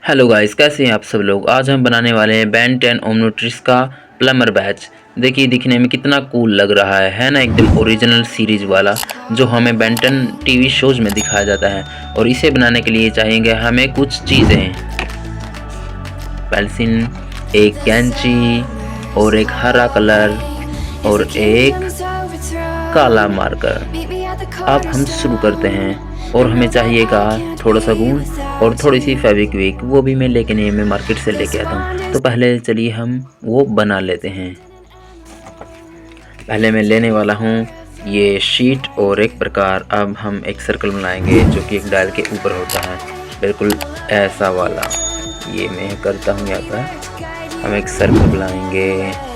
Hello guys, कैसे हैं आप सब लोग। आज हम बनाने वाले हैं बेन 10 ओमनिट्रिक्स का प्लम्बर बैच। देखिए दिखने में कितना कूल लग रहा है ना, एकदम ओरिजिनल सीरीज वाला जो हमें बेन 10 टीवी शोज में दिखाया जाता है। और इसे बनाने के लिए चाहिए हमें कुछ चीज़ें, पेंसिल, एक कैंची और एक हरा कलर और एक काला मार्कर। अब हम शुरू करते हैं। और हमें चाहिएगा थोड़ा सा गूंद और थोड़ी सी फेविक्विक, वो भी मैं लेके नहीं, मैं मार्केट से लेके आता हूँ। तो पहले चलिए हम वो बना लेते हैं। पहले मैं लेने वाला हूँ ये शीट और एक प्रकार। अब हम एक सर्कल बनाएंगे जो कि एक डायल के ऊपर होता है, बिल्कुल ऐसा वाला। ये मैं करता हूँ यहाँ पर। हम एक सर्कल बनाएंगे।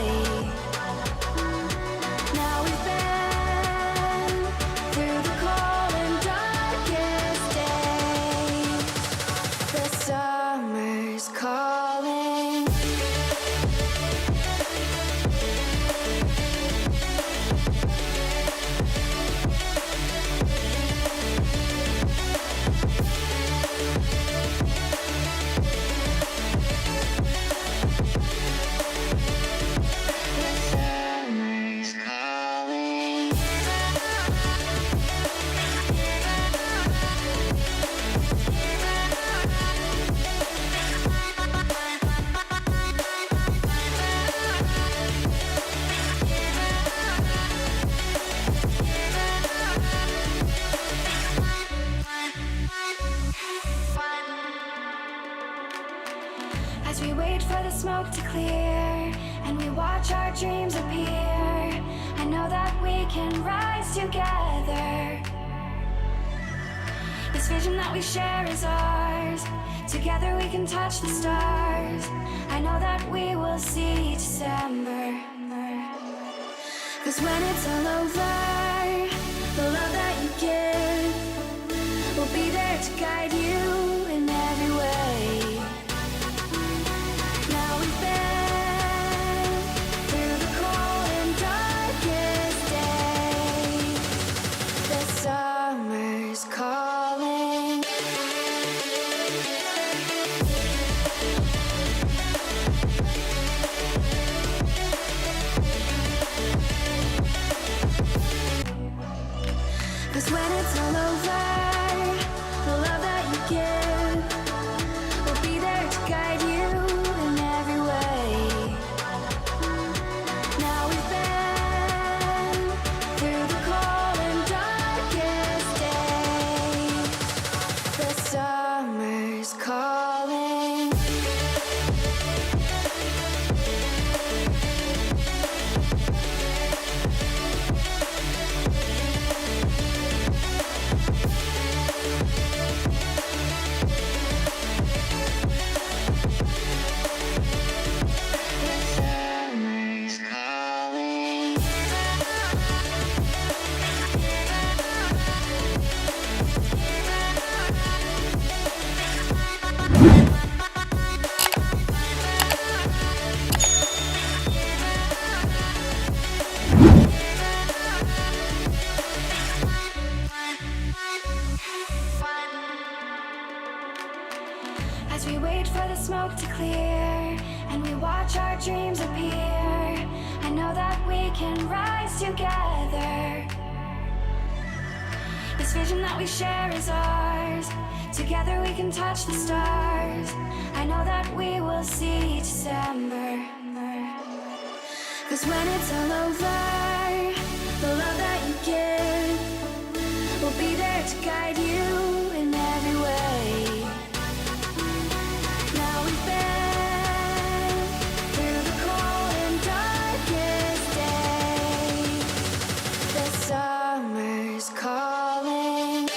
As we wait for the smoke to clear and we watch our dreams appear, I know that we can rise together. This vision that we share is ours. Together we can touch the stars. I know that we will see December. 'Cause when it's all over, the love that you give will be there to guide you in every way. When it's all over, the love that you give will be there to guide you in every way. Now we've been through the cold and darkest days. The summer's calling. As we wait for the smoke to clear and we watch our dreams appear, I know that we can rise together. This vision that we share is ours. Together we can touch the stars. I know that we will see December. 'Cause when it's all over, the love that you give will be there to guide you in every way. Now we've been through the cold and darkest days. The summer's calling.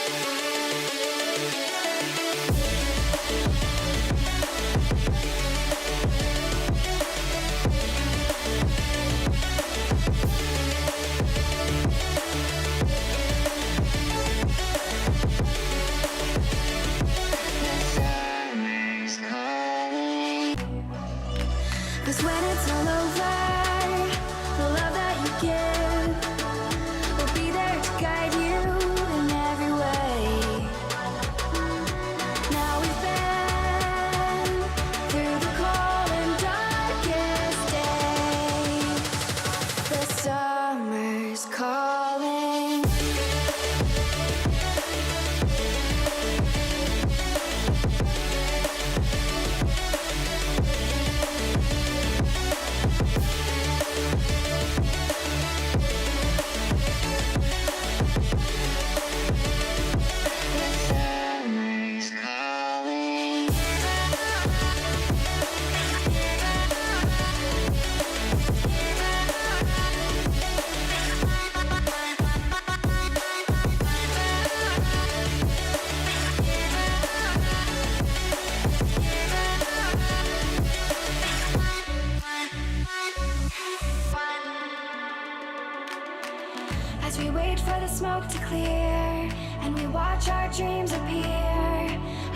for the smoke to clear and we watch our dreams appear,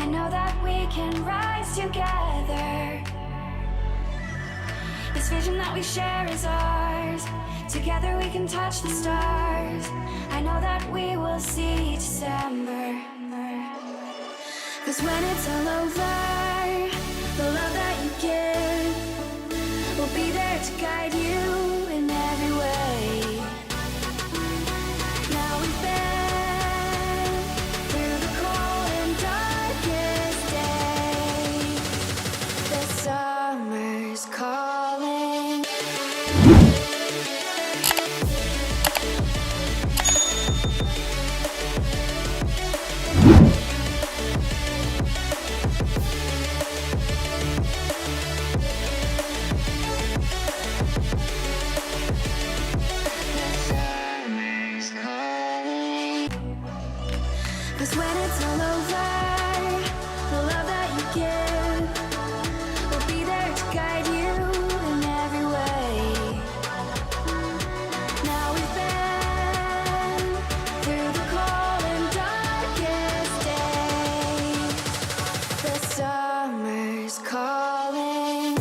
I know that we can rise together. This vision that we share is ours. Together we can touch the stars. I know that we will see December. 'Cause when it's all over, the love that you give will be there to guide you in every way. Now we've been through the cold and darkest days. The summer's calling. Cause when it's all over, the love that you give will be there to guide you in every way. Now we've been through the cold and darkest days. The summer's calling.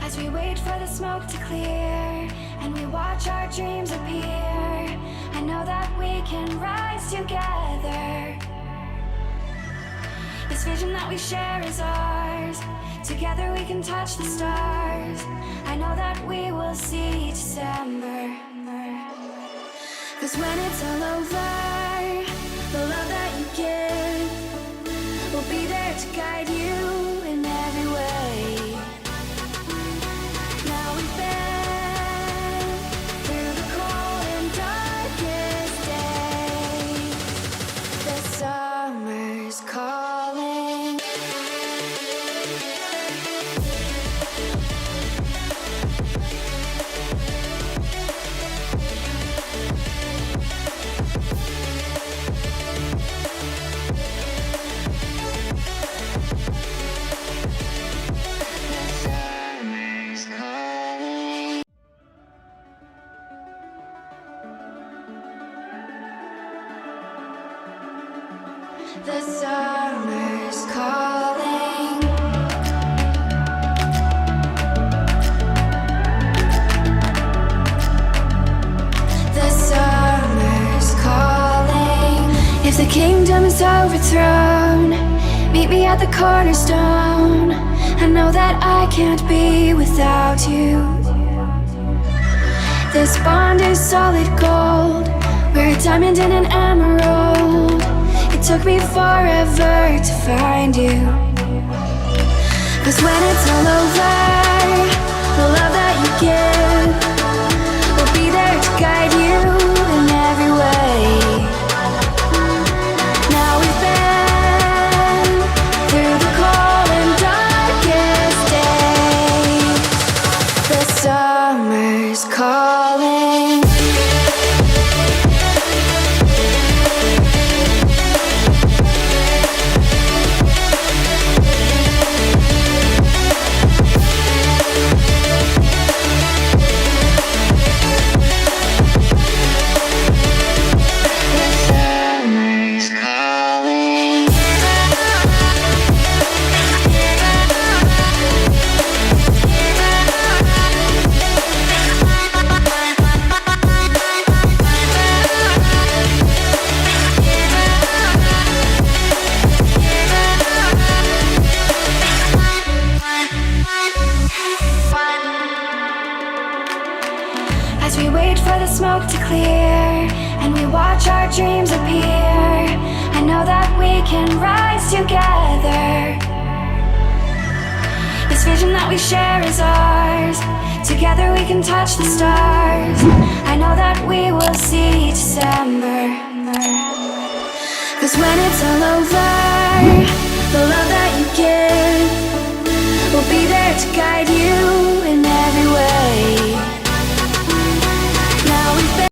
As we wait for the smoke to clear and we watch our dreams appear, I know that we can rise together. This vision that we share is ours. Together we can touch the stars. I know that we will see December. 'Cause when it's all over, the love that you give will be there to guide you in every way. Now we've been through the cold and darkest days. The summer's calling. The summer's calling. The summer's calling. If the kingdom's overthrown, meet me at the cornerstone. I know that I can't be without you. This bond is solid gold. We're a diamond and an emerald. It took me forever to find you. 'Cause when it's all over, the love that you give will be there to guide you in every way. Now we've been through the cold and darkest days. The summer's calling. As we wait for the smoke to clear and we watch our dreams appear, I know that we can rise together. This vision that we share is ours. Together we can touch the stars. I know that we will see December. 'Cause when it's all over, the love that you give will be there to guide you.